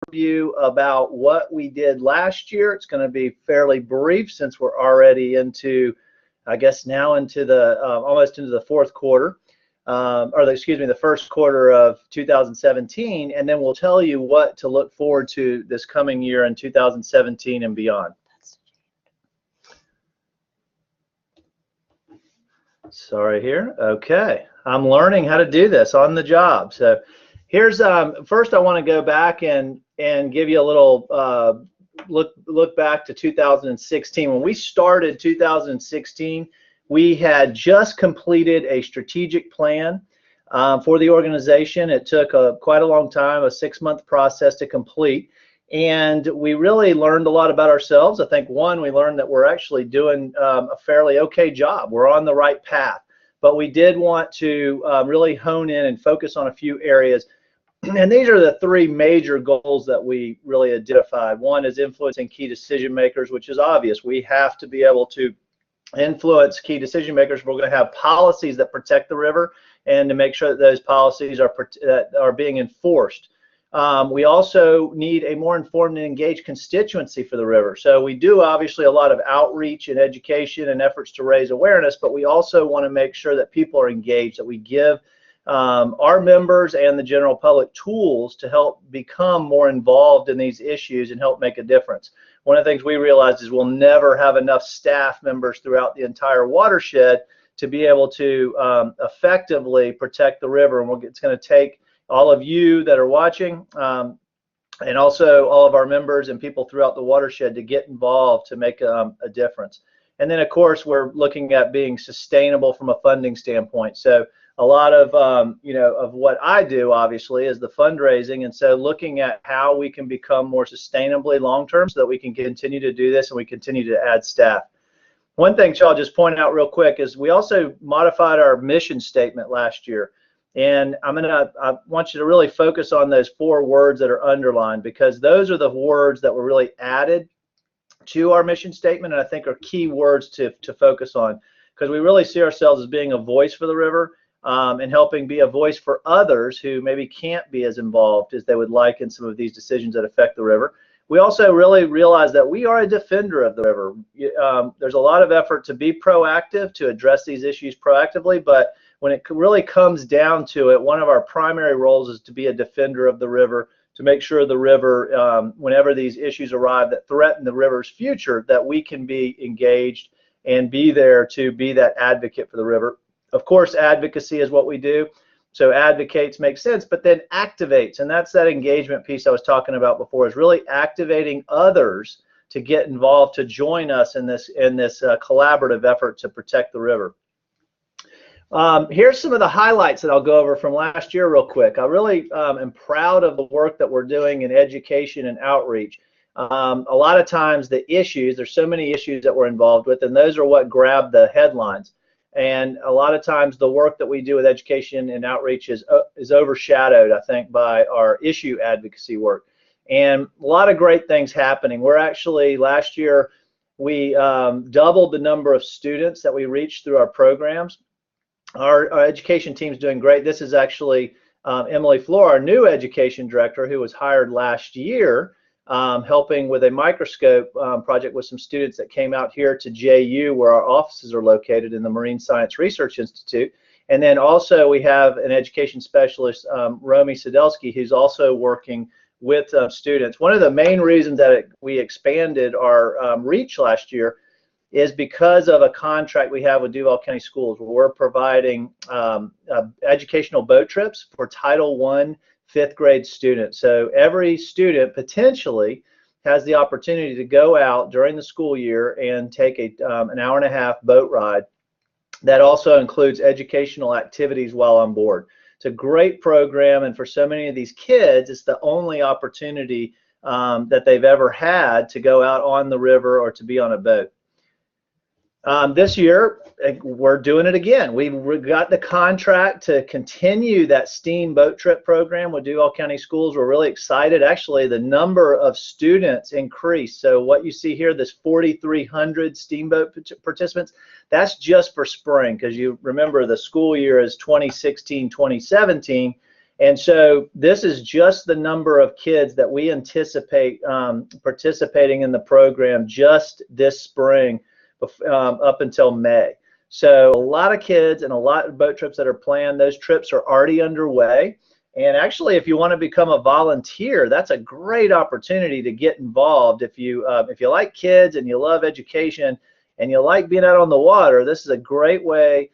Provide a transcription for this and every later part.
overview about what we did last year. It's going to be fairly brief since we're already into, I guess, now into the almost into the fourth quarter, excuse me, the first quarter of 2017, and then we'll tell you what to look forward to this coming year in 2017 and beyond. Sorry here. Okay, I'm learning how to do this on the job. So here's first I want to go back and give you a little look back to 2016. When we started 2016, we had just completed a strategic plan for the organization. It took quite a long time, a 6-month process to complete. And we really learned a lot about ourselves. I think, one, we learned that we're actually doing a fairly okay job. We're on the right path. But we did want to really hone in and focus on a few areas. And these are the 3 major goals that we really identified. One is influencing key decision makers, which is obvious. We have to be able to influence key decision makers. We're going to have policies that protect the river and to make sure that those policies are being enforced. We also need a more informed and engaged constituency for the river. So we do obviously a lot of outreach and education and efforts to raise awareness, but we also want to make sure that people are engaged, that we give our members and the general public tools to help become more involved in these issues and help make a difference. One of the things we realized is we'll never have enough staff members throughout the entire watershed to be able to effectively protect the river, and it's going to take all of you that are watching, and also all of our members and people throughout the watershed to get involved to make a difference. And then, of course, we're looking at being sustainable from a funding standpoint. So a lot of of what I do, obviously, is the fundraising, and so looking at how we can become more sustainably long-term so that we can continue to do this and we continue to add staff. One thing, I'll just point out real quick is we also modified our mission statement last year. And I want you to really focus on those 4 words that are underlined, because those are the words that were really added to our mission statement, and I think are key words to focus on, because we really see ourselves as being a voice for the river and helping be a voice for others who maybe can't be as involved as they would like in some of these decisions that affect the river. We also really realize that we are a defender of the river. There's a lot of effort to be proactive, to address these issues proactively, but when it really comes down to it, one of our primary roles is to be a defender of the river, to make sure the river, whenever these issues arrive that threaten the river's future, that we can be engaged and be there to be that advocate for the river. Of course, advocacy is what we do. So advocates makes sense, but then activates, and that's that engagement piece I was talking about before, is really activating others to get involved, to join us in this collaborative effort to protect the river. Here's some of the highlights that I'll go over from last year real quick. I really am proud of the work that we're doing in education and outreach. A lot of times the issues, there's so many issues that we're involved with, and those are what grab the headlines. And a lot of times the work that we do with education and outreach is overshadowed, I think, by our issue advocacy work. And a lot of great things happening. We're actually, last year, we doubled the number of students that we reached through our programs. Our education team's doing great. This is actually Emily Floor, our new education director, who was hired last year, helping with a microscope project with some students that came out here to JU, where our offices are located in the Marine Science Research Institute. And then also we have an education specialist, Romy Sadelsky, who's also working with students. One of the main reasons that we expanded our reach last year is because of a contract we have with Duval County Schools, where we're providing educational boat trips for Title I 5th grade students. So every student potentially has the opportunity to go out during the school year and take an hour-and-a-half boat ride that also includes educational activities while on board. It's a great program, and for so many of these kids, it's the only opportunity that they've ever had to go out on the river or to be on a boat. This year, we're doing it again. We got the contract to continue that STEAM boat trip program with Duval County Schools. We're really excited. Actually, the number of students increased. So what you see here, this 4,300 steamboat participants, that's just for spring, because you remember the school year is 2016-2017, And so this is just the number of kids that we anticipate participating in the program just this spring up until May. So a lot of kids and a lot of boat trips that are planned. Those trips are already underway. And actually, if you want to become a volunteer, that's a great opportunity to get involved. If you like kids and you love education and you like being out on the water, this is a great way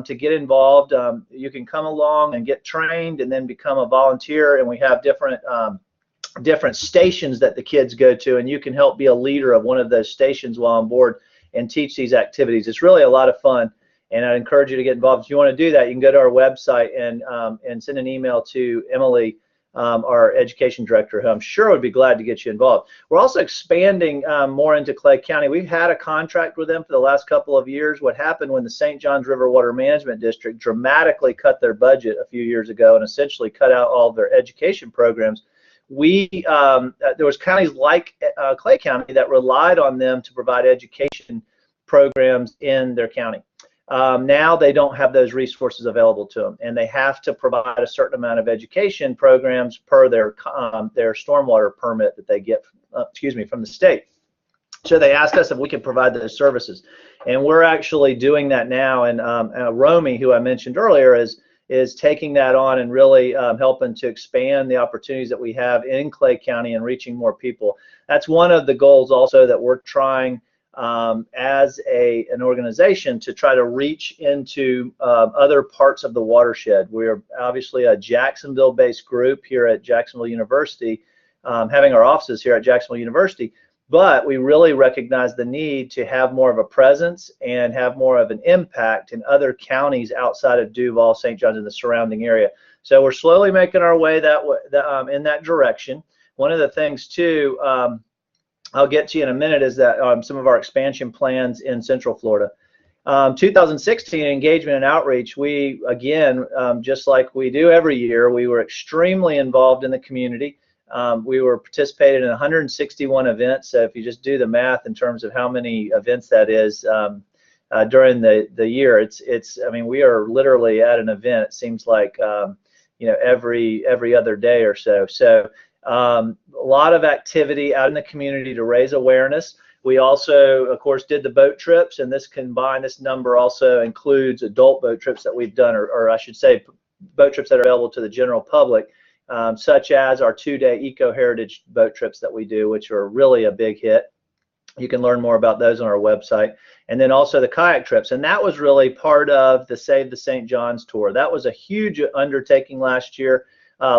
to get involved. You can come along and get trained and then become a volunteer. And we have different stations that the kids go to, and you can help be a leader of one of those stations while on board and teach these activities. It's really a lot of fun, and I encourage you to get involved. If you want to do that, you can go to our website and send an email to Emily, our education director, who I'm sure would be glad to get you involved. We're also expanding more into Clay County. We've had a contract with them for the last couple of years. What happened when the St. Johns River Water Management District dramatically cut their budget a few years ago and essentially cut out all of their education programs, there was counties like Clay County that relied on them to provide education programs in their county. Now they don't have those resources available to them, and they have to provide a certain amount of education programs per their stormwater permit that they get, from the state. So they asked us if we could provide those services, and we're actually doing that now. And Romy, who I mentioned earlier, is taking that on and really helping to expand the opportunities that we have in Clay County and reaching more people. That's one of the goals also that we're trying as an organization to try to reach into other parts of the watershed. We're obviously a Jacksonville-based group here at Jacksonville University, having our offices here at Jacksonville University, but we really recognize the need to have more of a presence and have more of an impact in other counties outside of Duval, St. John's, and the surrounding area. So we're slowly making our way in that direction. One of the things too, I'll get to you in a minute, is that some of our expansion plans in Central Florida. 2016 engagement and outreach, we again, just like we do every year, we were extremely involved in the community. We were participating in 161 events. So if you just do the math in terms of how many events that is during the year, I mean, we are literally at an event. It seems like every other day or so. So a lot of activity out in the community to raise awareness. We also, of course, did the boat trips, and this number also includes adult boat trips that we've done, or I should say boat trips that are available to the general public, such as our 2-day eco-heritage boat trips that we do, which are really a big hit. You can learn more about those on our website. And then also the kayak trips, and that was really part of the Save the St. John's tour. That was a huge undertaking last year.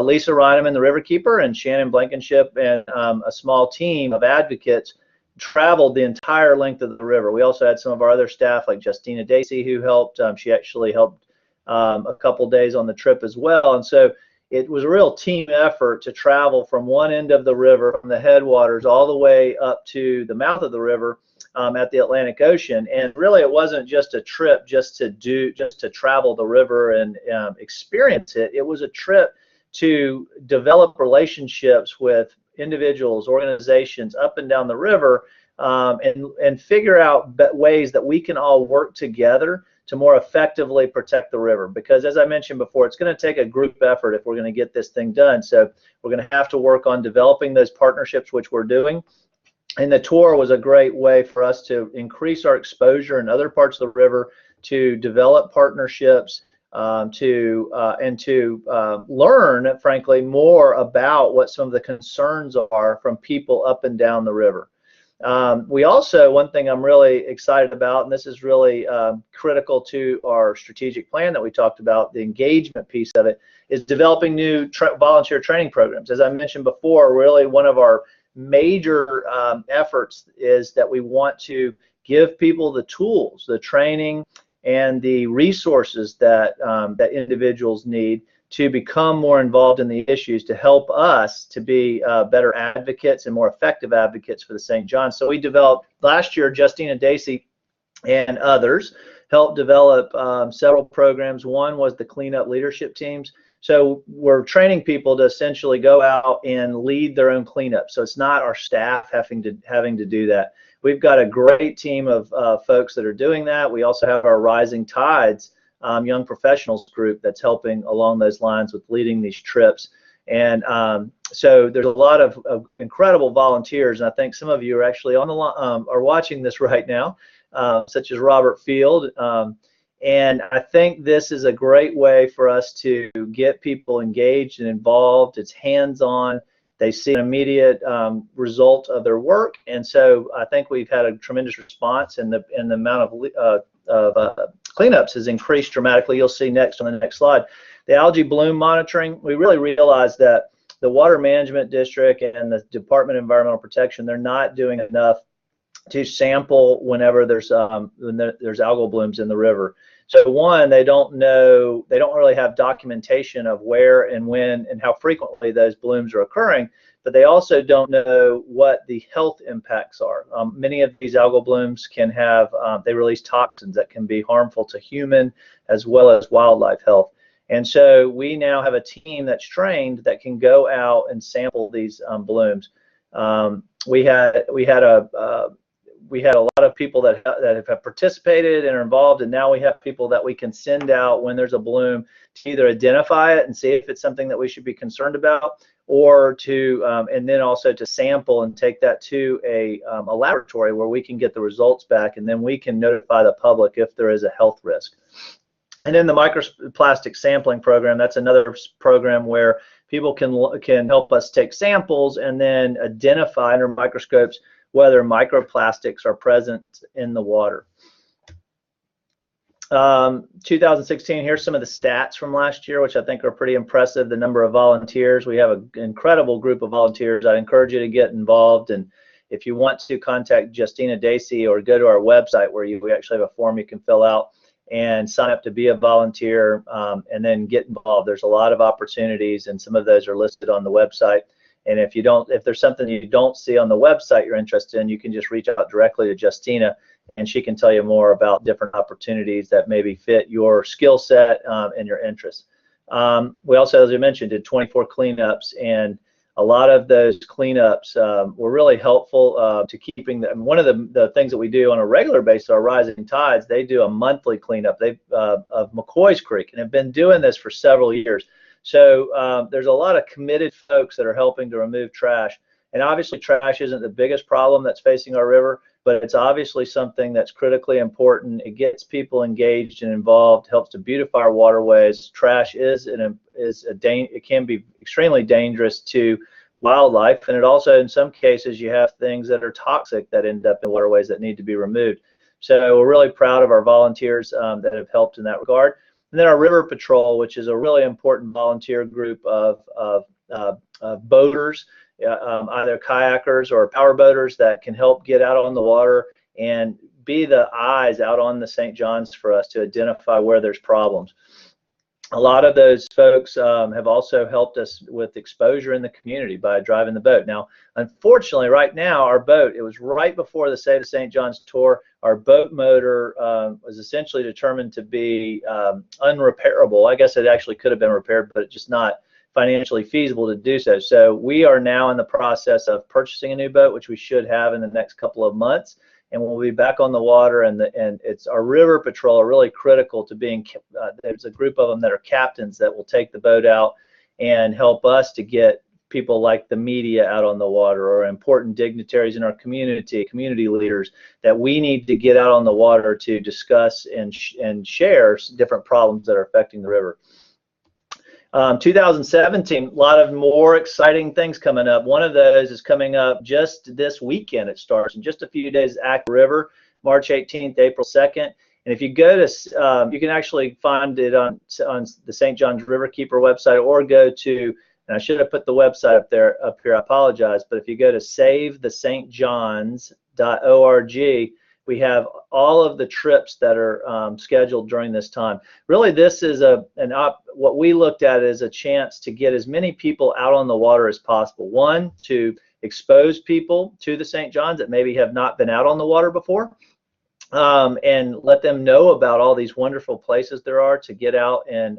Lisa Reineman, the Riverkeeper, and Shannon Blankenship and a small team of advocates traveled the entire length of the river. We also had some of our other staff like Justina Dacey who helped. She actually helped a couple days on the trip as well. And so it was a real team effort to travel from one end of the river, from the headwaters, all the way up to the mouth of the river at the Atlantic Ocean. And really, it wasn't just a trip just to travel the river and experience it. It was a trip to develop relationships with individuals, organizations up and down the river, and figure out ways that we can all work together to more effectively protect the river. Because as I mentioned before, it's going to take a group effort if we're going to get this thing done. So we're going to have to work on developing those partnerships, which we're doing. And the tour was a great way for us to increase our exposure in other parts of the river, to develop partnerships, and to learn, frankly, more about what some of the concerns are from people up and down the river. We also, one thing I'm really excited about, and this is really critical to our strategic plan that we talked about, the engagement piece of it, is developing new volunteer training programs. As I mentioned before, really one of our major efforts is that we want to give people the tools, the training, and the resources that that individuals need to become more involved in the issues, to help us to be better advocates and more effective advocates for the St. John. So we developed last year, Justina Dacey and others helped develop several programs. One was the cleanup leadership teams. So we're training people to essentially go out and lead their own cleanup. So it's not our staff having to do that. We've got a great team of folks that are doing that. We also have our Rising Tides young professionals group that's helping along those lines with leading these trips. And so there's a lot of incredible volunteers, and I think some of you are actually on the are watching this right now, such as Robert Field. And I think this is a great way for us to get people engaged and involved. It's hands-on. They see an immediate result of their work, and so I think we've had a tremendous response, and the amount of cleanups has increased dramatically. You'll see next on the next slide. The algae bloom monitoring, we really realized that the Water Management District and the Department of Environmental Protection, they're not doing enough to sample whenever there's algal blooms in the river. So one, they don't really have documentation of where and when and how frequently those blooms are occurring, but they also don't know what the health impacts are. Many of these algal blooms can have, they release toxins that can be harmful to human as well as wildlife health. And so we now have a team that's trained that can go out and sample these blooms. We had a lot of people that have participated and are involved, and now we have people that we can send out when there's a bloom to either identify it and see if it's something that we should be concerned about, or to and then also to sample and take that to a laboratory where we can get the results back, and then we can notify the public if there is a health risk. And then the microplastic sampling program, that's another program where people can help us take samples and then identify under microscopes whether microplastics are present in the water. 2016, here's some of the stats from last year, which I think are pretty impressive. The number of volunteers, we have an incredible group of volunteers. I encourage you to get involved, and if you want to contact Justina Dacey or go to our website where we actually have a form you can fill out and sign up to be a volunteer, and then get involved. There's a lot of opportunities, and some of those are listed on the website. And if there's something you don't see on the website you're interested in, you can just reach out directly to Justina, and she can tell you more about different opportunities that maybe fit your skill set and your interests. We also, as I mentioned, did 24 cleanups, and a lot of those cleanups were really helpful to keeping them. One of the things that we do on a regular basis, our Rising Tides, they do a monthly cleanup of McCoy's Creek, and have been doing this for several years. So there's a lot of committed folks that are helping to remove trash. And obviously trash isn't the biggest problem that's facing our river, but it's obviously something that's critically important. It gets people engaged and involved, helps to beautify our waterways. Trash it can be extremely dangerous to wildlife, and it also, in some cases, you have things that are toxic that end up in waterways that need to be removed. So we're really proud of our volunteers that have helped in that regard. And then our River Patrol, which is a really important volunteer group of boaters, either kayakers or power boaters that can help get out on the water and be the eyes out on the St. John's for us to identify where there's problems. A lot of those folks have also helped us with exposure in the community by driving the boat. Now, unfortunately, right now, our boat, it was right before the Save the St. John's tour, our boat motor was essentially determined to be unrepairable. I guess it actually could have been repaired, but it's just not financially feasible to do so. So we are now in the process of purchasing a new boat, which we should have in the next couple of months. And we'll be back on the water, and it's our River Patrol are really critical to being. There's a group of them that are captains that will take the boat out and help us to get people like the media out on the water, or important dignitaries in our community leaders that we need to get out on the water to discuss and share different problems that are affecting the river. 2017, a lot of more exciting things coming up. One of those is coming up just this weekend. It starts in just a few days. Active River, March 18th, April 2nd. And if you go to, you can actually find it on the St. John's Riverkeeper website, or go to, and I should have put the website up here, I apologize, but if you go to savethestjohns.org, we have all of the trips that are scheduled during this time. Really, this is what we looked at as a chance to get as many people out on the water as possible. One, to expose people to the St. John's that maybe have not been out on the water before, and let them know about all these wonderful places there are to get out and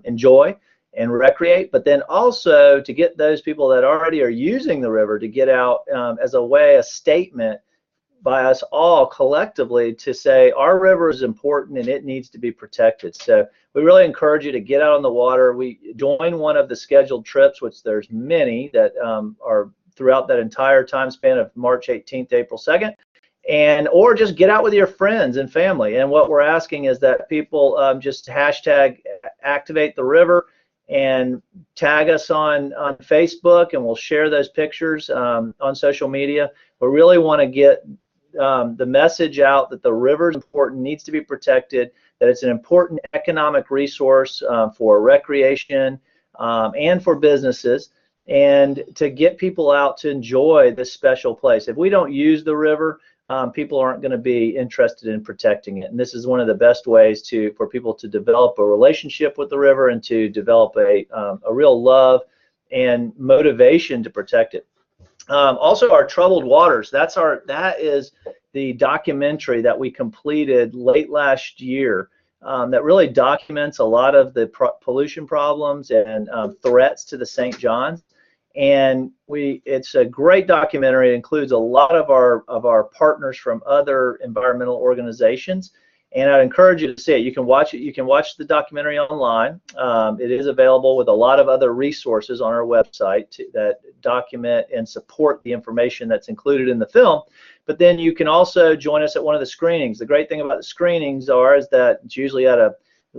enjoy and recreate, but then also to get those people that already are using the river to get out as a statement by us all collectively to say our river is important and it needs to be protected. So we really encourage you to get out on the water. We join one of the scheduled trips, which there's many that are throughout that entire time span of March 18th to April 2nd. Or just get out with your friends and family. And what we're asking is that people just hashtag activate the river and tag us on Facebook, and we'll share those pictures on social media. We really want to get the message out that the river is important, needs to be protected, that it's an important economic resource for recreation and for businesses, and to get people out to enjoy this special place. If we don't use the river, people aren't going to be interested in protecting it. And this is one of the best ways for people to develop a relationship with the river and to develop a real love and motivation to protect it. Also, our troubled waters. That is the documentary that we completed late last year that really documents a lot of the pollution problems and threats to the St. Johns. And it's a great documentary. It includes a lot of our partners from other environmental organizations, and I'd encourage you to see it. You can watch it. You can watch the documentary online. It is available with a lot of other resources on our website that document and support the information that's included in the film. But then you can also join us at one of the screenings. The great thing about the screenings is that it's usually at a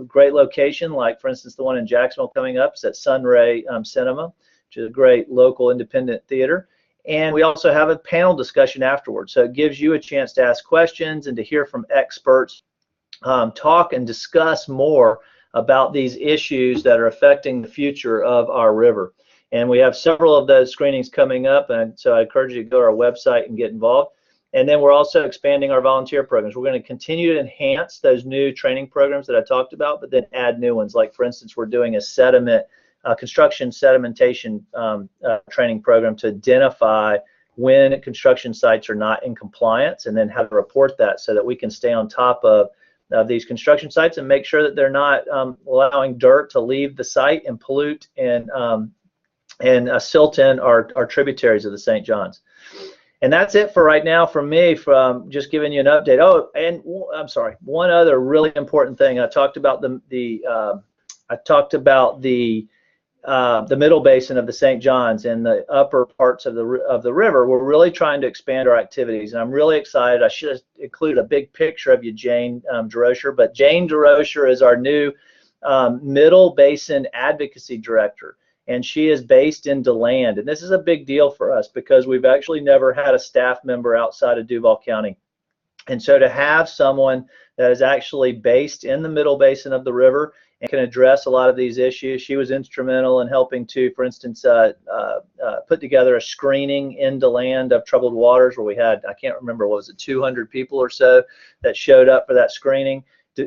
great location, like for instance the one in Jacksonville coming up is at Sunray Cinema, which is a great local independent theater. And we also have a panel discussion afterwards. So it gives you a chance to ask questions and to hear from experts, talk and discuss more about these issues that are affecting the future of our river. And we have several of those screenings coming up, and so I encourage you to go to our website and get involved. And then we're also expanding our volunteer programs. We're going to continue to enhance those new training programs that I talked about, but then add new ones. Like for instance, we're doing a construction sedimentation training program to identify when construction sites are not in compliance, and then how to report that so that we can stay on top of these construction sites and make sure that they're not allowing dirt to leave the site and pollute and silt in our tributaries of the St. Johns. And that's it for right now from me, from just giving you an update. Oh, and I'm sorry, one other really important thing. I talked about the middle basin of the St. Johns and the upper parts of the river. We're really trying to expand our activities, and I'm really excited. I should have included a big picture of you, Jane DeRocher, but Jane DeRocher is our new Middle Basin Advocacy Director, and she is based in DeLand. And this is a big deal for us because we've actually never had a staff member outside of Duval County. And so to have someone that is actually based in the middle basin of the river and can address a lot of these issues. She was instrumental in helping to, for instance, put together a screening in DeLand of troubled waters where we had, I can't remember, what was it, 200 people or so that showed up for that screening,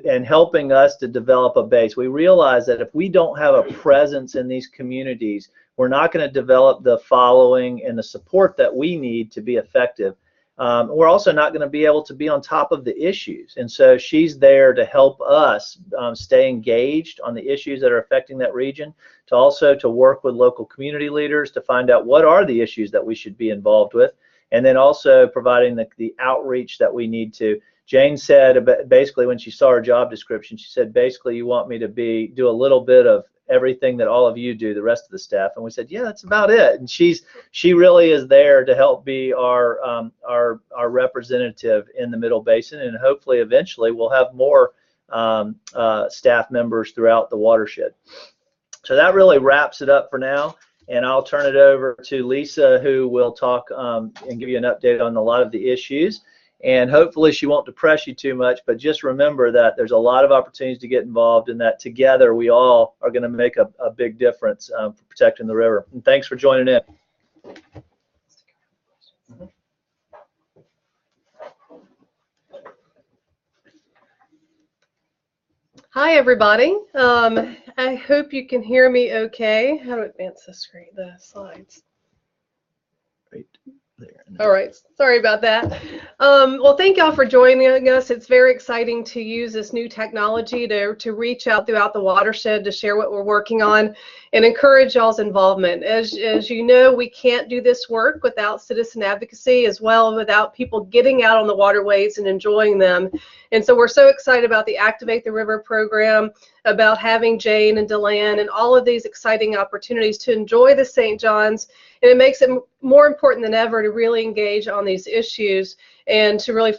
and helping us to develop a base. We realize that if we don't have a presence in these communities, we're not going to develop the following and the support that we need to be effective. We're also not going to be able to be on top of the issues. And so she's there to help us stay engaged on the issues that are affecting that region, to work with local community leaders to find out what are the issues that we should be involved with, and then also providing the outreach that we need to. Jane said basically when she saw her job description, she said basically you want me to do a little bit of everything that all of you do, the rest of the staff. And we said, yeah, that's about it. And she really is there to help be our representative in the Middle Basin, and hopefully eventually we'll have more staff members throughout the watershed. So that really wraps it up for now, and I'll turn it over to Lisa, who will talk and give you an update on a lot of the issues. And hopefully she won't depress you too much, but just remember that there's a lot of opportunities to get involved, and that together we all are going to make a big difference for protecting the river. And thanks for joining in. Hi, everybody. I hope you can hear me okay. How to advance the screen, the slides? Great. All right, sorry about that. Well, thank y'all for joining us. It's very exciting to use this new technology to reach out throughout the watershed to share what we're working on and encourage y'all's involvement. As you know, we can't do this work without citizen advocacy, as well without people getting out on the waterways and enjoying them. And so we're so excited about the Activate the River program, about having Jane and Deland and all of these exciting opportunities to enjoy the St. John's. And it makes it more important than ever to really engage on these issues and to really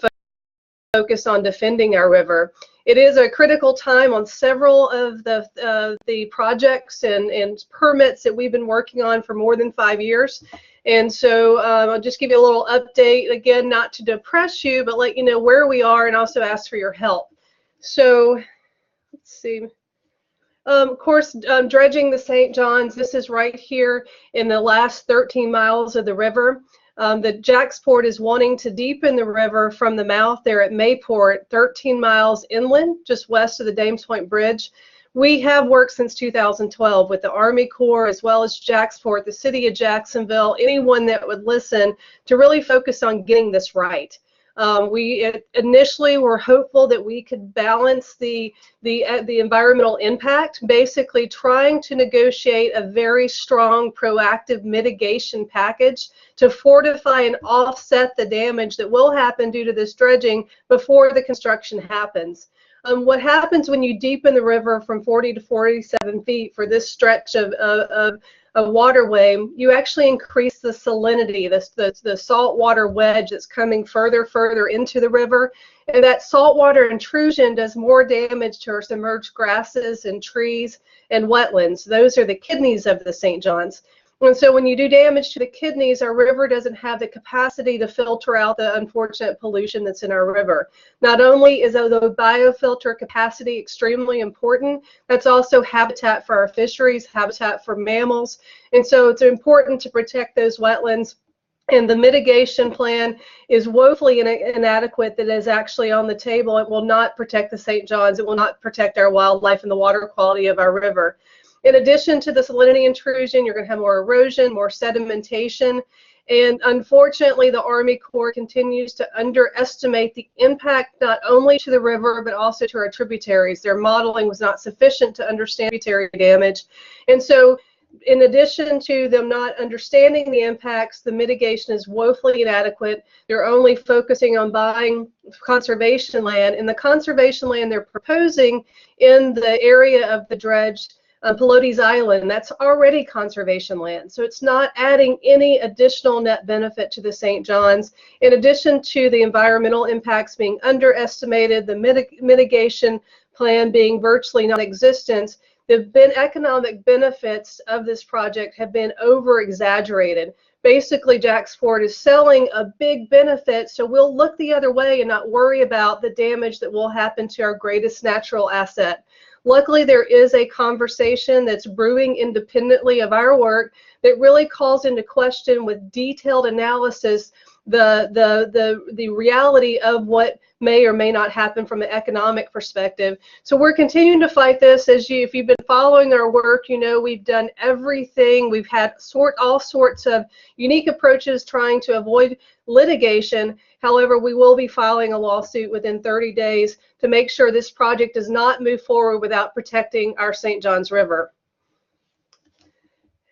focus on defending our river. It is a critical time on several of the projects and permits that we've been working on for more than 5 years. And so I'll just give you a little update, again, not to depress you, but let you know where we are and also ask for your help. So let's see. Of course, dredging the St. John's, this is right here in the last 13 miles of the river. The Jacksport is wanting to deepen the river from the mouth there at Mayport, 13 miles inland, just west of the Dames Point Bridge. We have worked since 2012 with the Army Corps as well as Jacksport, the city of Jacksonville, anyone that would listen to really focus on getting this right. We initially were hopeful that we could balance the environmental impact, basically trying to negotiate a very strong proactive mitigation package to fortify and offset the damage that will happen due to this dredging before the construction happens. What happens when you deepen the river from 40 to 47 feet for this stretch of a waterway, you actually increase the salinity, the saltwater wedge that's coming further into the river. And that saltwater intrusion does more damage to our submerged grasses and trees and wetlands. Those are the kidneys of the St. John's. And so when you do damage to the kidneys, our river doesn't have the capacity to filter out the unfortunate pollution that's in our river. Not only is the biofilter capacity extremely important, that's also habitat for our fisheries, habitat for mammals. And so it's important to protect those wetlands. And the mitigation plan is woefully inadequate that is actually on the table. It will not protect the St. John's. It will not protect our wildlife and the water quality of our river. In addition to the salinity intrusion, you're going to have more erosion, more sedimentation, and unfortunately the Army Corps continues to underestimate the impact not only to the river but also to our tributaries. Their modeling was not sufficient to understand tributary damage, and so in addition to them not understanding the impacts, the mitigation is woefully inadequate. They're only focusing on buying conservation land, and the conservation land they're proposing in the area of the dredge, Pelotes Island, that's already conservation land. So it's not adding any additional net benefit to the St. John's. In addition to the environmental impacts being underestimated, the mitigation plan being virtually non-existent, the economic benefits of this project have been over-exaggerated. Basically, Jacksport is selling a big benefit, so we'll look the other way and not worry about the damage that will happen to our greatest natural asset. Luckily, there is a conversation that's brewing independently of our work that really calls into question with detailed analysis the reality of what may or may not happen from an economic perspective. So we're continuing to fight this. If you've been following our work, you know we've done everything. We've had all sorts of unique approaches trying to avoid litigation. However, we will be filing a lawsuit within 30 days to make sure this project does not move forward without protecting our St. John's River.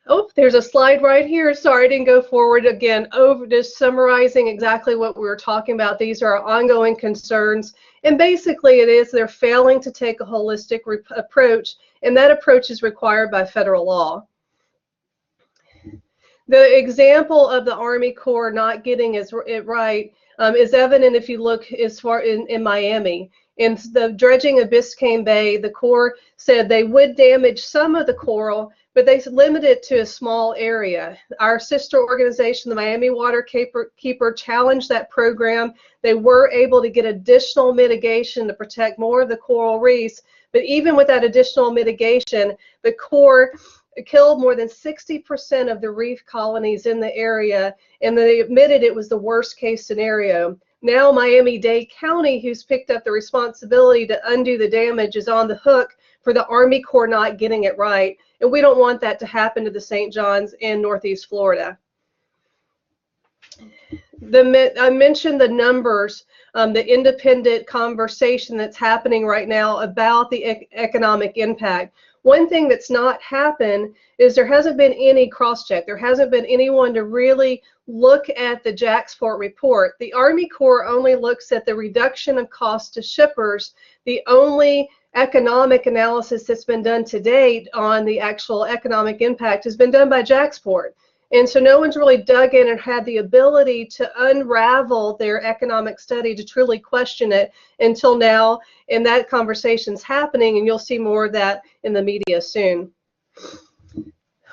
Oh, there's a slide right here. Sorry, I didn't go forward again. Just summarizing exactly what we were talking about. These are our ongoing concerns. And basically it is they're failing to take a holistic approach, and that approach is required by federal law. The example of the Army Corps not getting it right is evident if you look as far in Miami. In the dredging of Biscayne Bay, the Corps said they would damage some of the coral, but they limited it to a small area. Our sister organization, the Miami Riverkeeper, challenged that program. They were able to get additional mitigation to protect more of the coral reefs, but even with that additional mitigation, the Corps killed more than 60% of the reef colonies in the area, and they admitted it was the worst case scenario. Now Miami-Dade County, who's picked up the responsibility to undo the damage, is on the hook for the Army Corps not getting it right. And we don't want that to happen to the St. John's and Northeast Florida. I mentioned the numbers, the independent conversation that's happening right now about the economic impact. One thing that's not happened is there hasn't been any cross-check. There hasn't been anyone to really look at the JAXPORT report. The Army Corps only looks at the reduction of cost to shippers. The only economic analysis that's been done to date on the actual economic impact has been done by JAXPORT. And so no one's really dug in and had the ability to unravel their economic study to truly question it until now. And that conversation's happening, and you'll see more of that in the media soon.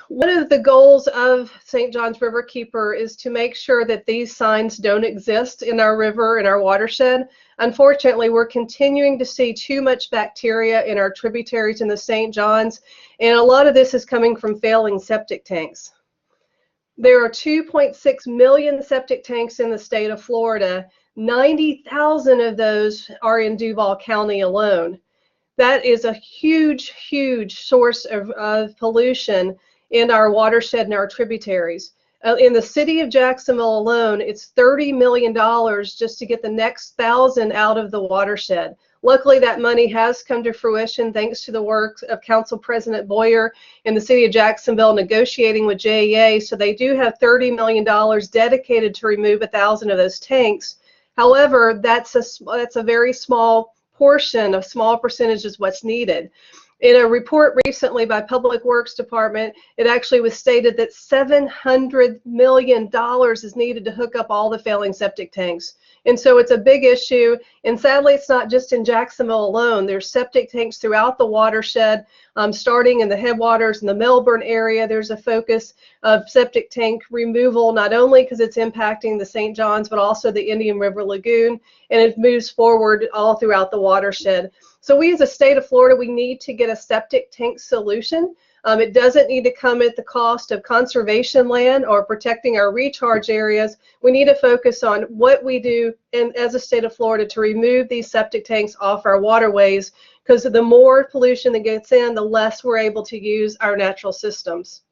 One of the goals of St. John's Riverkeeper is to make sure that these signs don't exist in our river, in our watershed. Unfortunately, we're continuing to see too much bacteria in our tributaries in the St. John's, and a lot of this is coming from failing septic tanks. There are 2.6 million septic tanks in the state of Florida. 90,000 of those are in Duval County alone. That is a huge, huge source of pollution in our watershed and our tributaries. In the city of Jacksonville alone, it's $30 million just to get the next 1,000 out of the watershed. Luckily, that money has come to fruition thanks to the work of Council President Boyer in the city of Jacksonville negotiating with JEA. So they do have $30 million dedicated to remove 1,000 of those tanks. However, that's a very small portion, a small percentage is what's needed. In a report recently by Public Works Department, it actually was stated that $700 million is needed to hook up all the failing septic tanks. And so it's a big issue. And sadly, it's not just in Jacksonville alone. There's septic tanks throughout the watershed, starting in the headwaters in the Melbourne area. There's a focus of septic tank removal, not only because it's impacting the St. John's, but also the Indian River Lagoon. And it moves forward all throughout the watershed. So we as a state of Florida, we need to get a septic tank solution. It doesn't need to come at the cost of conservation land or protecting our recharge areas. We need to focus on what we do as a state of Florida to remove these septic tanks off our waterways, because the more pollution that gets in, the less we're able to use our natural systems.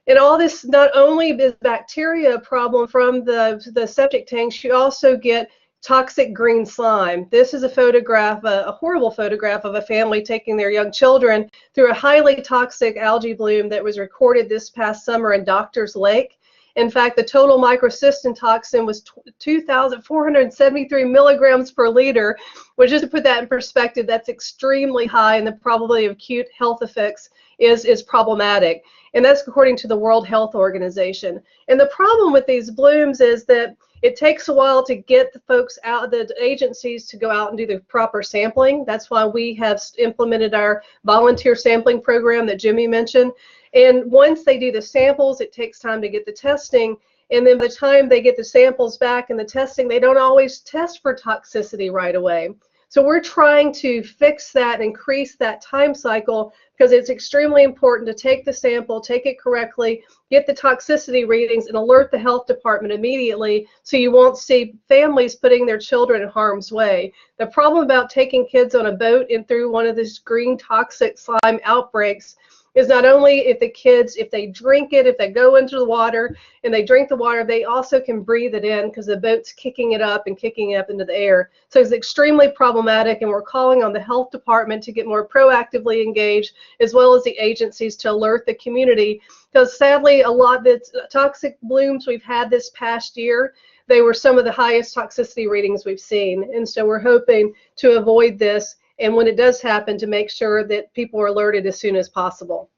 And all this, not only is bacteria a problem from the septic tanks, you also get toxic green slime. This is a photograph, a horrible photograph of a family taking their young children through a highly toxic algae bloom that was recorded this past summer in Doctors Lake. In fact, the total microcystin toxin was 2,473 milligrams per liter, which, just to put that in perspective, that's extremely high, and the probability of acute health effects is problematic. And that's according to the World Health Organization. And the problem with these blooms is that it takes a while to get the folks out, the agencies, to go out and do the proper sampling. That's why we have implemented our volunteer sampling program that Jimmy mentioned. And once they do the samples, it takes time to get the testing. And then by the time they get the samples back and the testing, they don't always test for toxicity right away. So we're trying to fix that, increase that time cycle, because it's extremely important to take the sample, take it correctly, get the toxicity readings, and alert the health department immediately so you won't see families putting their children in harm's way. The problem about taking kids on a boat and through one of these green toxic slime outbreaks is not only if the kids, if they drink it, if they go into the water and they drink the water, they also can breathe it in because the boat's kicking it up and kicking it up into the air. So it's extremely problematic, and we're calling on the health department to get more proactively engaged, as well as the agencies to alert the community, because sadly a lot of the toxic blooms we've had this past year, they were some of the highest toxicity readings we've seen. And so we're hoping to avoid this, and when it does happen, to make sure that people are alerted as soon as possible.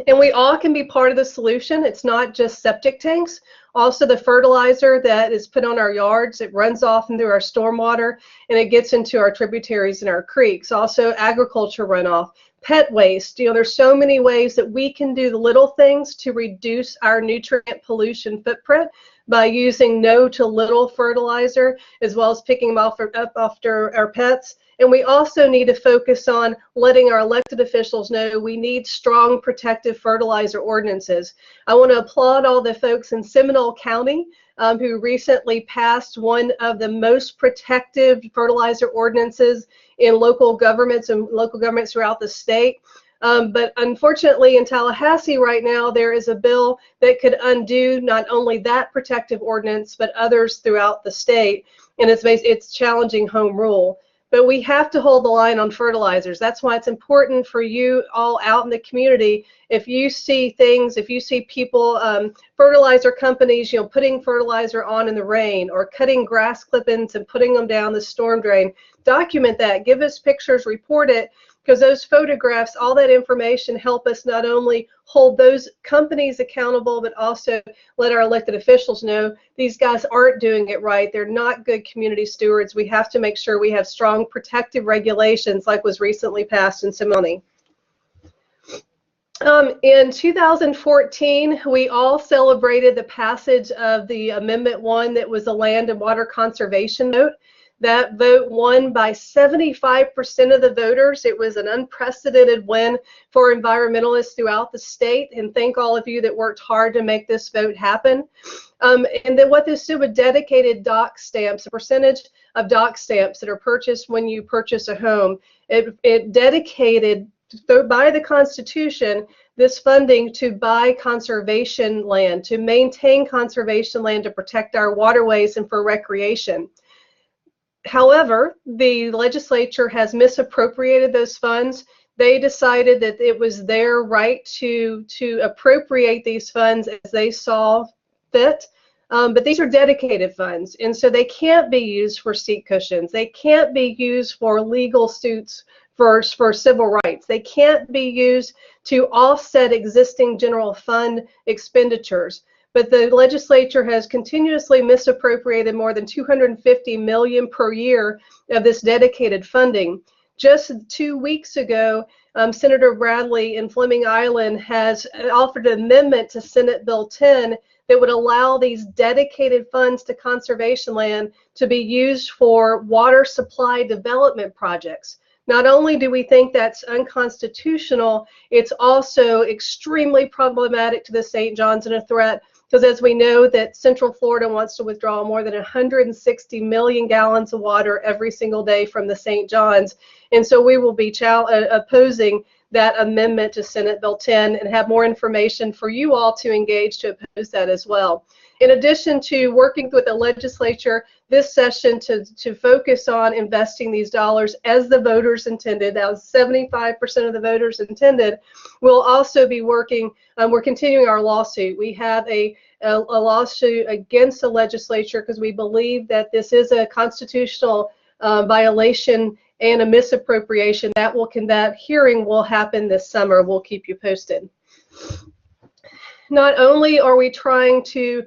And we all can be part of the solution. It's not just septic tanks. Also the fertilizer that is put on our yards, it runs off into our stormwater and it gets into our tributaries and our creeks. Also agriculture runoff, pet waste. You know, there's so many ways that we can do the little things to reduce our nutrient pollution footprint by using no to little fertilizer, as well as picking them up after our pets. And we also need to focus on letting our elected officials know we need strong protective fertilizer ordinances. I want to applaud all the folks in Seminole County who recently passed one of the most protective fertilizer ordinances in local governments and local governments throughout the state. But unfortunately, in Tallahassee right now, there is a bill that could undo not only that protective ordinance, but others throughout the state. And it's challenging home rule. But we have to hold the line on fertilizers. That's why it's important for you all out in the community. If you see things, if you see people, fertilizer companies, putting fertilizer on in the rain, or cutting grass clippings and putting them down the storm drain, document that. Give us pictures, report it, because those photographs, all that information help us not only hold those companies accountable, but also let our elected officials know these guys aren't doing it right. They're not good community stewards. We have to make sure we have strong protective regulations like was recently passed in Simone. In 2014, we all celebrated the passage of the Amendment 1 that was a land and water conservation vote. That vote won by 75% of the voters. It was an unprecedented win for environmentalists throughout the state, and thank all of you that worked hard to make this vote happen. And then what this did with dedicated dock stamps, a percentage of dock stamps that are purchased when you purchase a home, it dedicated by the Constitution this funding to buy conservation land, to maintain conservation land, to protect our waterways and for recreation. However, the legislature has misappropriated those funds. They decided that it was their right to appropriate these funds as they saw fit. But these are dedicated funds, and so they can't be used for seat cushions. They can't be used for legal suits for civil rights. They can't be used to offset existing general fund expenditures. But the legislature has continuously misappropriated more than $250 million per year of this dedicated funding. Just 2 weeks ago, Senator Bradley in Fleming Island has offered an amendment to Senate Bill 10 that would allow these dedicated funds to conservation land to be used for water supply development projects. Not only do we think that's unconstitutional, it's also extremely problematic to the St. John's and a threat, because as we know that Central Florida wants to withdraw more than 160 million gallons of water every single day from the St. John's. And so we will be opposing that amendment to Senate Bill 10 and have more information for you all to engage to oppose that as well. In addition to working with the legislature this session to focus on investing these dollars as the voters intended, that was 75% of the voters intended, we'll also be working, we're continuing our lawsuit. We have a lawsuit against the legislature because we believe that this is a constitutional violation and a misappropriation. That hearing will happen this summer. We'll keep you posted. Not only are we trying to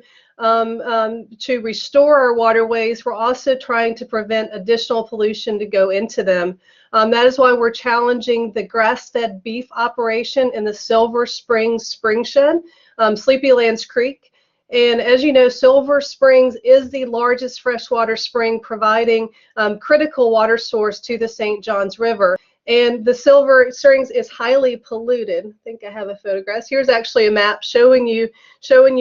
restore our waterways, we're also trying to prevent additional pollution to go into them. That is why we're challenging the grass-fed beef operation in the Silver Springs spring shed, Sleepylands Creek. And as you know, Silver Springs is the largest freshwater spring providing critical water source to the St. Johns River. And the Silver Springs is highly polluted. I think I have a photograph. Here's actually a map showing you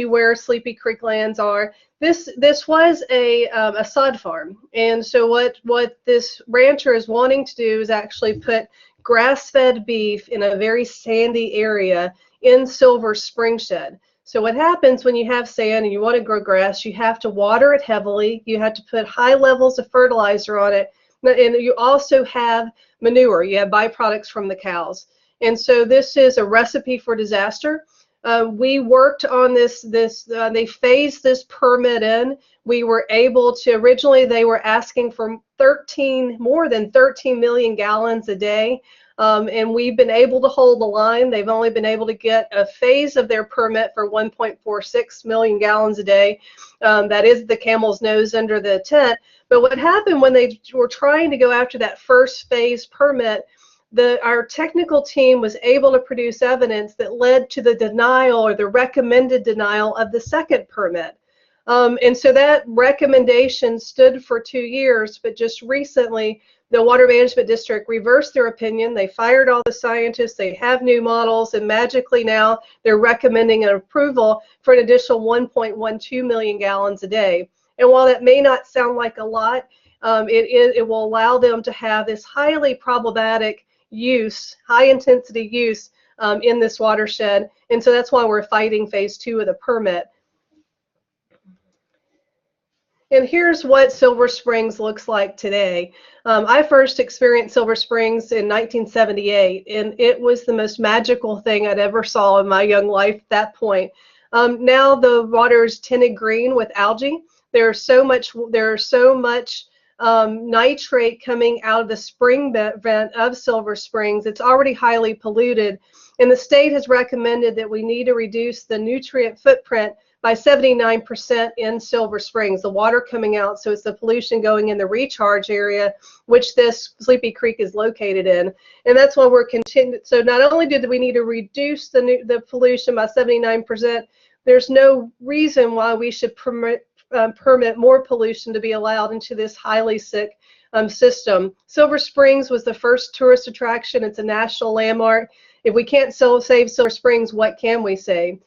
where Sleepy Creek lands are. This was a sod farm, and so what this rancher is wanting to do is actually put grass-fed beef in a very sandy area in Silver Spring Shed. So what happens when you have sand and you want to grow grass, you have to water it heavily, you have to put high levels of fertilizer on it, and you also have manure, you have byproducts from the cows. And so this is a recipe for disaster. We worked on this, they phased this permit in. We were able to, originally they were asking for more than 13 million gallons a day. And we've been able to hold the line. They've only been able to get a phase of their permit for 1.46 million gallons a day. That is the camel's nose under the tent. But what happened when they were trying to go after that first phase permit, our technical team was able to produce evidence that led to the denial or the recommended denial of the second permit. And so that recommendation stood for 2 years, but just recently the Water Management District reversed their opinion. They fired all the scientists, they have new models, and magically now they're recommending an approval for an additional 1.12 million gallons a day. And while that may not sound like a lot, it will allow them to have this highly problematic use, high intensity use in this watershed. And so that's why we're fighting phase 2 of the permit. And here's what Silver Springs looks like today. I first experienced Silver Springs in 1978, and it was the most magical thing I'd ever saw in my young life at that point. Now the water is tinted green with algae. There's so much nitrate coming out of the spring vent of Silver Springs. It's already highly polluted, and the state has recommended that we need to reduce the nutrient footprint by 79% in Silver Springs, the water coming out. So it's the pollution going in the recharge area, which this Sleepy Creek is located in. And that's why we're continuing. So not only did we need to reduce the pollution by 79%, there's no reason why we should permit more pollution to be allowed into this highly sick system. Silver Springs was the first tourist attraction. It's a national landmark. If we can't save Silver Springs, what can we save?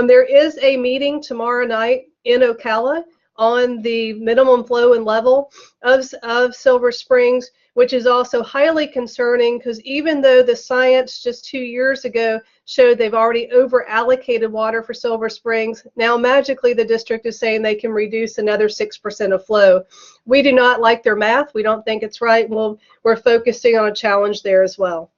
There is a meeting tomorrow night in Ocala on the minimum flow and level of Silver Springs, which is also highly concerning because even though the science just 2 years ago showed they've already over allocated water for Silver Springs, now magically the district is saying they can reduce another 6% of flow. We do not like their math. We don't think it's right. We're focusing on a challenge there as well.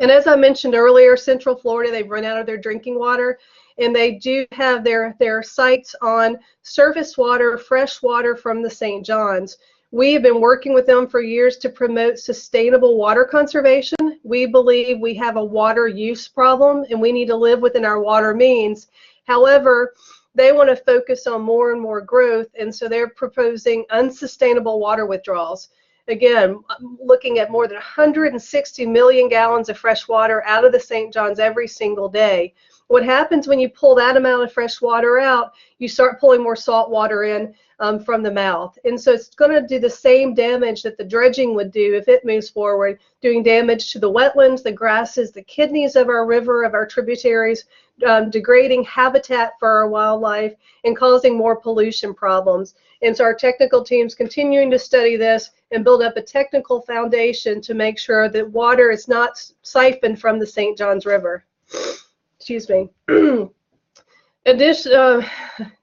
And as I mentioned earlier, Central Florida, they've run out of their drinking water, and they do have their sights on surface water, fresh water from the St. Johns. We have been working with them for years to promote sustainable water conservation. We believe we have a water use problem, and we need to live within our water means. However, they want to focus on more and more growth, and so they're proposing unsustainable water withdrawals. Again, looking at more than 160 million gallons of fresh water out of the St. Johns every single day. What happens when you pull that amount of fresh water out, you start pulling more salt water in from the mouth. And so it's going to do the same damage that the dredging would do if it moves forward, doing damage to the wetlands, the grasses, the kidneys of our river, of our tributaries, degrading habitat for our wildlife, and causing more pollution problems. And so our technical team's continuing to study this and build up a technical foundation to make sure that water is not siphoned from the St. Johns River. Excuse me.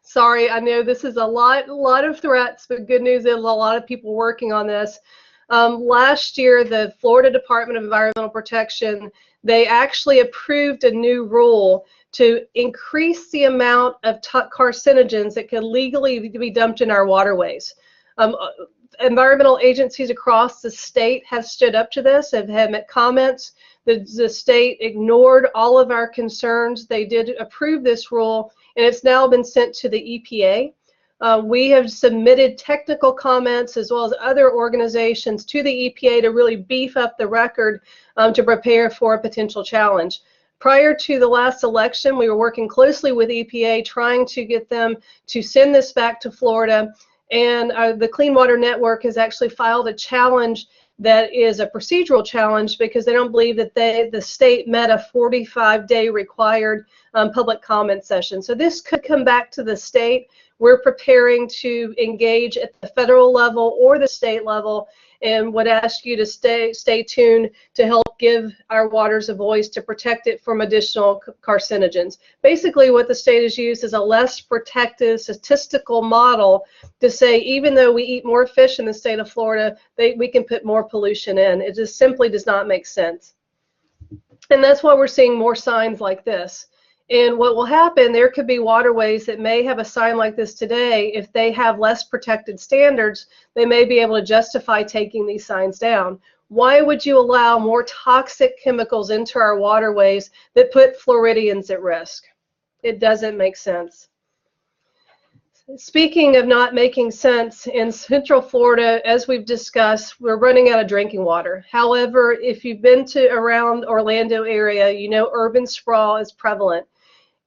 Sorry, I know this is a lot of threats, but good news is a lot of people working on this. Last year, the Florida Department of Environmental Protection, they actually approved a new rule to increase the amount of carcinogens that can legally be dumped in our waterways. Environmental agencies across the state have stood up to this, have met comments. The state ignored all of our concerns. They did approve this rule, and it's now been sent to the EPA. We have submitted technical comments as well as other organizations to the EPA to really beef up the record to prepare for a potential challenge. Prior to the last election, we were working closely with EPA trying to get them to send this back to Florida, and the Clean Water Network has actually filed a challenge that is a procedural challenge because they don't believe that the state met a 45-day required public comment session. So this could come back to the state. We're preparing to engage at the federal level or the state level, and would ask you to stay tuned to help give our waters a voice to protect it from additional carcinogens. Basically, what the state has used is a less protective statistical model to say even though we eat more fish in the state of Florida, we can put more pollution in. It just simply does not make sense. And that's why we're seeing more signs like this. And what will happen, there could be waterways that may have a sign like this today. If they have less protected standards, they may be able to justify taking these signs down. Why would you allow more toxic chemicals into our waterways that put Floridians at risk? It doesn't make sense. Speaking of not making sense, in Central Florida, as we've discussed, we're running out of drinking water. However, if you've been to around Orlando area, you know urban sprawl is prevalent.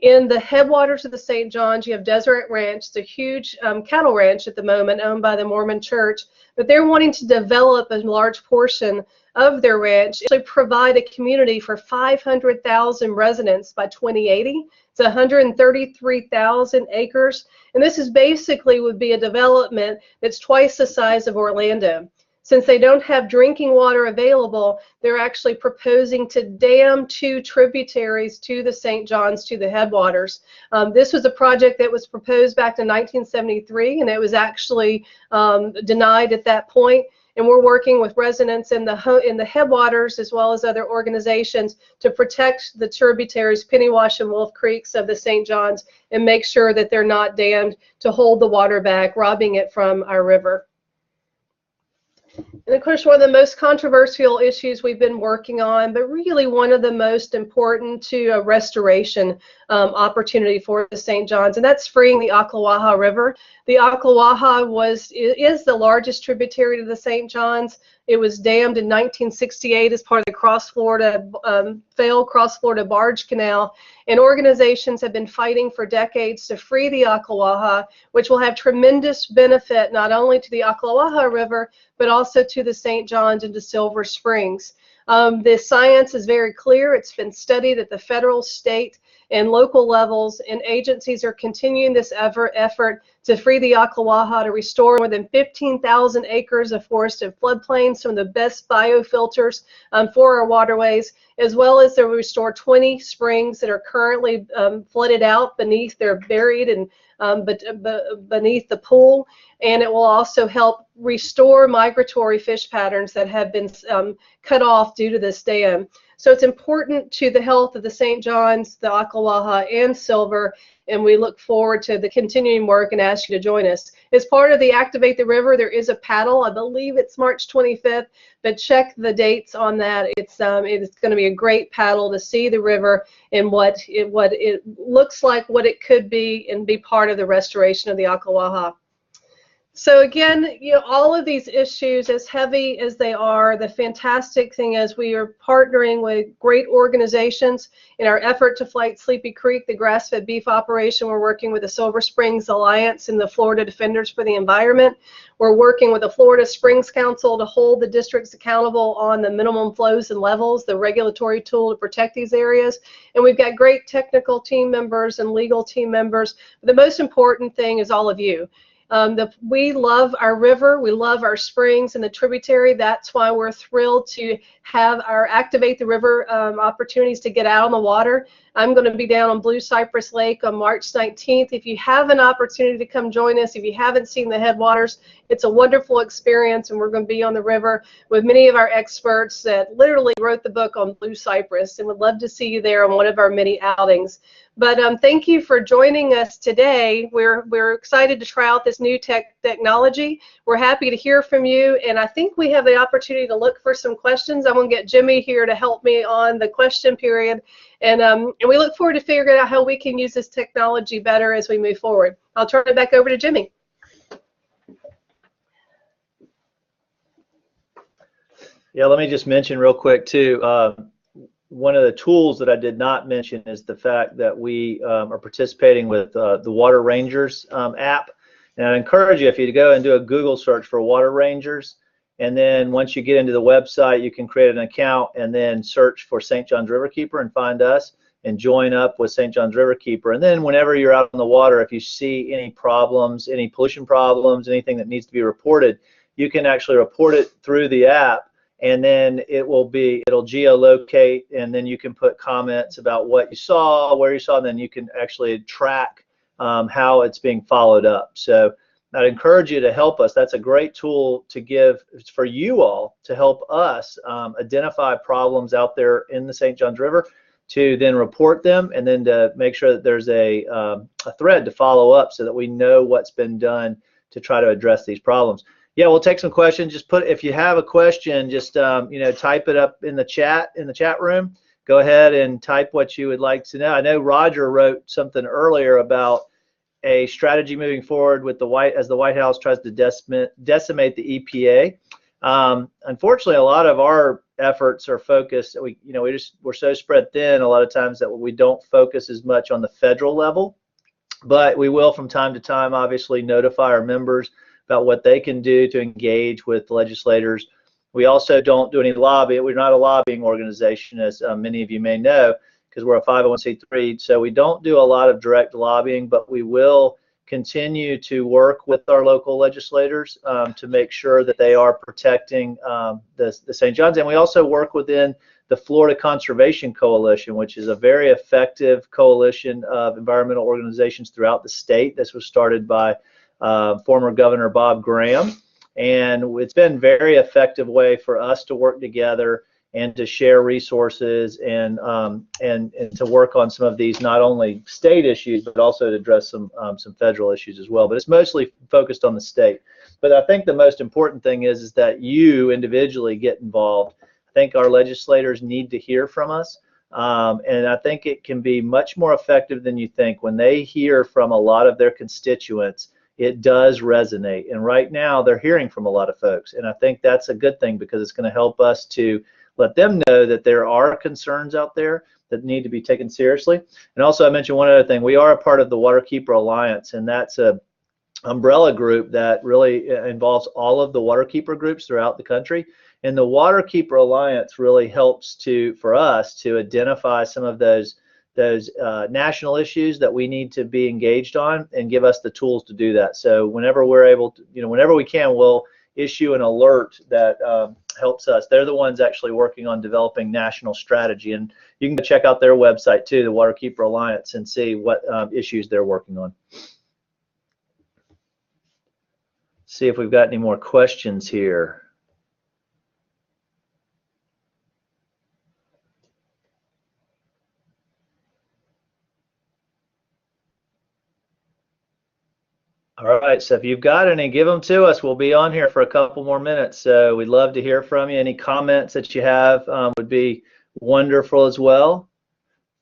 In the headwaters of the St. Johns, you have Deseret Ranch. It's a huge cattle ranch at the moment owned by the Mormon Church, but they're wanting to develop a large portion of their ranch, actually provide a community for 500,000 residents by 2080. It's 133,000 acres, and this is basically would be a development that's twice the size of Orlando. since they don't have drinking water available, they're actually proposing to dam 2 tributaries to the St. Johns, to the headwaters. This was a project that was proposed back in 1973, and it was actually denied at that point. And we're working with residents in the headwaters as well as other organizations to protect the tributaries, Pennywash and Wolf Creeks of the St. Johns, and make sure that they're not dammed to hold the water back, robbing it from our river. And of course, one of the most controversial issues we've been working on, but really one of the most important to a restoration opportunity for the St. Johns, and that's freeing the Ocklawaha River. The Ocklawaha is the largest tributary to the St. Johns. It was dammed in 1968 as part of the failed Cross-Florida Barge Canal, and organizations have been fighting for decades to free the Ocklawaha, which will have tremendous benefit not only to the Ocklawaha River, but also to the St. Johns and to Silver Springs. The science is very clear. It's been studied at the federal, state, and local levels, and agencies are continuing this effort to free the Ocklawaha, to restore more than 15,000 acres of forested floodplains, some of the best biofilters for our waterways, as well as to restore 20 springs that are currently flooded out beneath, they're buried and beneath the pool, and it will also help restore migratory fish patterns that have been cut off due to this dam. So it's important to the health of the St. Johns, the Ocklawaha, and Silver, and we look forward to the continuing work and ask you to join us. As part of the Activate the River, there is a paddle. I believe it's March 25th, but check the dates on that. It's going to be a great paddle to see the river and what it looks like, what it could be, and be part of the restoration of the Ocklawaha. So again, all of these issues, as heavy as they are, the fantastic thing is we are partnering with great organizations in our effort to fight Sleepy Creek, the grass-fed beef operation. We're working with the Silver Springs Alliance and the Florida Defenders for the Environment. We're working with the Florida Springs Council to hold the districts accountable on the minimum flows and levels, the regulatory tool to protect these areas. And we've got great technical team members and legal team members. But the most important thing is all of you. We love our river, we love our springs and the tributary. That's why we're thrilled to have our Activate the River opportunities to get out on the water. I'm going to be down on Blue Cypress Lake on March 19th. If you have an opportunity to come join us, if you haven't seen the headwaters, it's a wonderful experience, and we're going to be on the river with many of our experts that literally wrote the book on Blue Cypress, and would love to see you there on one of our many outings. But thank you for joining us today. We're excited to try out this new technology. We're happy to hear from you, and I think we have the opportunity to look for some questions. I'm going to get Jimmy here to help me on the question period, and we look forward to figuring out how we can use this technology better as we move forward. I'll turn it back over to Jimmy. Yeah, let me just mention real quick too. One of the tools that I did not mention is the fact that we are participating with the Water Rangers app. And I encourage you, if you go and do a Google search for Water Rangers, and then once you get into the website, you can create an account and then search for St. John's Riverkeeper and find us and join up with St. John's Riverkeeper. And then whenever you're out on the water, if you see any problems, any pollution problems, anything that needs to be reported, you can actually report it through the app. And then it'll geolocate, and then you can put comments about what you saw, where you saw, and then you can actually track how it's being followed up. So I'd encourage you to help us. That's a great tool to give for you all to help us identify problems out there in the St. Johns River, to then report them, and then to make sure that there's a thread to follow up so that we know what's been done to try to address these problems. Yeah, we'll take some questions. Just if you have a question, just type it up in the chat room. Go ahead and type what you would like to know. I know Roger wrote something earlier about a strategy moving forward with as the White House tries to decimate the EPA. Unfortunately, a lot of our efforts are focused. We're so spread thin a lot of times that we don't focus as much on the federal level, but we will from time to time obviously notify our members about what they can do to engage with legislators. We also don't do any lobbying. We're not a lobbying organization, as many of you may know, because we're a 501c3. So we don't do a lot of direct lobbying, but we will continue to work with our local legislators to make sure that they are protecting the St. John's. And we also work within the Florida Conservation Coalition, which is a very effective coalition of environmental organizations throughout the state. This was started by former Governor Bob Graham, and it's been a very effective way for us to work together and to share resources and to work on some of these not only state issues but also to address some federal issues as well. But it's mostly focused on the state. But I think the most important thing is that you individually get involved. I think our legislators need to hear from us, and I think it can be much more effective than you think. When they hear from a lot of their constituents, it does resonate. And right now they're hearing from a lot of folks, and I think that's a good thing because it's going to help us to let them know that there are concerns out there that need to be taken seriously. And also, I mentioned one other thing. We are a part of the Waterkeeper Alliance, and that's a umbrella group that really involves all of the Waterkeeper groups throughout the country. And the Waterkeeper Alliance really helps for us to identify some of those national issues that we need to be engaged on and give us the tools to do that. So whenever we're able to, whenever we can, we'll issue an alert that helps us. They're the ones actually working on developing national strategy, and you can check out their website too, the Waterkeeper Alliance, and see what issues they're working on. See if we've got any more questions here. All right, so if you've got any, give them to us. We'll be on here for a couple more minutes, so we'd love to hear from you. Any comments that you have would be wonderful as well.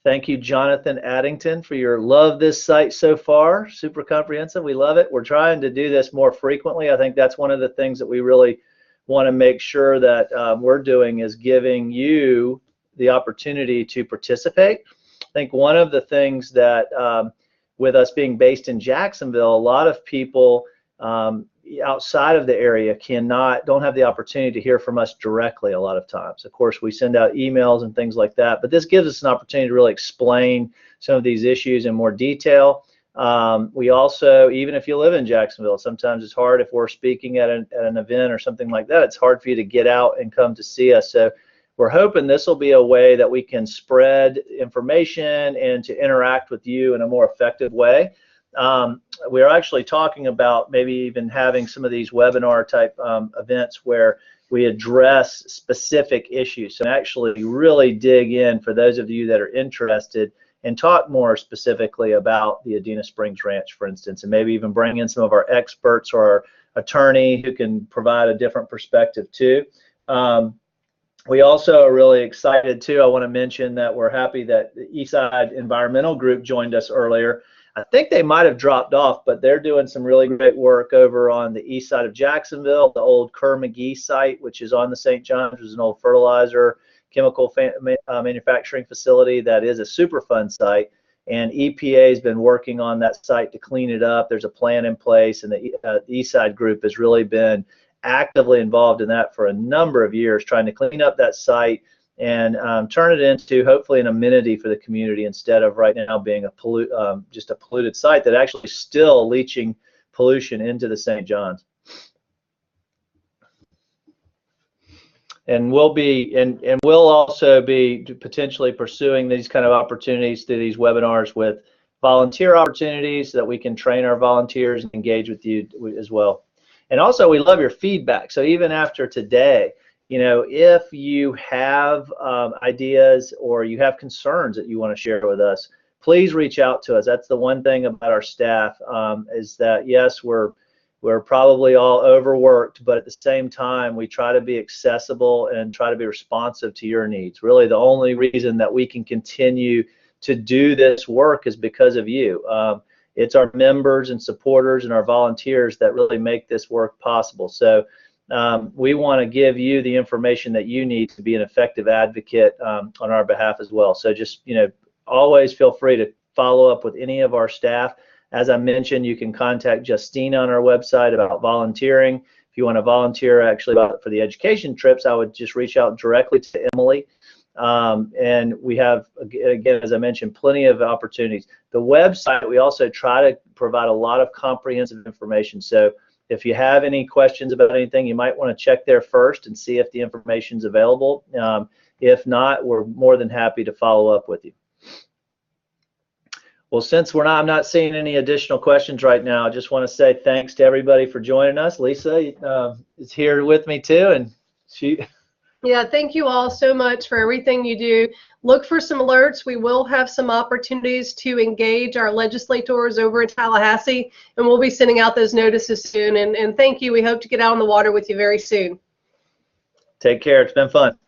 Thank you, Jonathan Addington, for your love this site so far. Super comprehensive. We love it. We're trying to do this more frequently. I think that's one of the things that we really want to make sure that we're doing is giving you the opportunity to participate. I think one of the things that with us being based in Jacksonville, a lot of people outside of the area don't have the opportunity to hear from us directly a lot of times. Of course, we send out emails and things like that, but this gives us an opportunity to really explain some of these issues in more detail. We also, even if you live in Jacksonville, sometimes it's hard if we're speaking at an event or something like that, it's hard for you to get out and come to see us. So we're hoping this will be a way that we can spread information and to interact with you in a more effective way. We're actually talking about maybe even having some of these webinar type events where we address specific issues and actually really dig in for those of you that are interested and talk more specifically about the Adena Springs Ranch, for instance, and maybe even bring in some of our experts or our attorney who can provide a different perspective too. We also are really excited too. I want to mention that we're happy that the Eastside Environmental Group joined us earlier. I think they might have dropped off, but they're doing some really great work over on the east side of Jacksonville, the old Kerr-McGee site, which is on the St. John's, which is an old fertilizer chemical manufacturing facility that is a Superfund site. And EPA has been working on that site to clean it up. There's a plan in place, and the Eastside Group has really been actively involved in that for a number of years, trying to clean up that site and turn it into hopefully an amenity for the community instead of right now being just a polluted site that actually still leaching pollution into the St. John's. And we'll also be potentially pursuing these kind of opportunities through these webinars with volunteer opportunities so that we can train our volunteers and engage with you as well. And also, we love your feedback. So even after today, if you have ideas or you have concerns that you want to share with us, please reach out to us. That's the one thing about our staff is that, yes, we're probably all overworked, but at the same time, we try to be accessible and try to be responsive to your needs. Really, the only reason that we can continue to do this work is because of you. It's our members and supporters and our volunteers that really make this work possible. So we want to give you the information that you need to be an effective advocate on our behalf as well. So just, always feel free to follow up with any of our staff. As I mentioned, you can contact Justina on our website about volunteering. If you want to volunteer actually for the education trips, I would just reach out directly to Emily. And we have, again, as I mentioned, plenty of opportunities. The website, we also try to provide a lot of comprehensive information. So if you have any questions about anything, you might want to check there first and see if the information is available. If not, we're more than happy to follow up with you. Well, since I'm not seeing any additional questions right now, I just want to say thanks to everybody for joining us. Lisa is here with me too, and Yeah, thank you all so much for everything you do. Look for some alerts. We will have some opportunities to engage our legislators over in Tallahassee, and we'll be sending out those notices soon. And thank you. We hope to get out on the water with you very soon. Take care. It's been fun.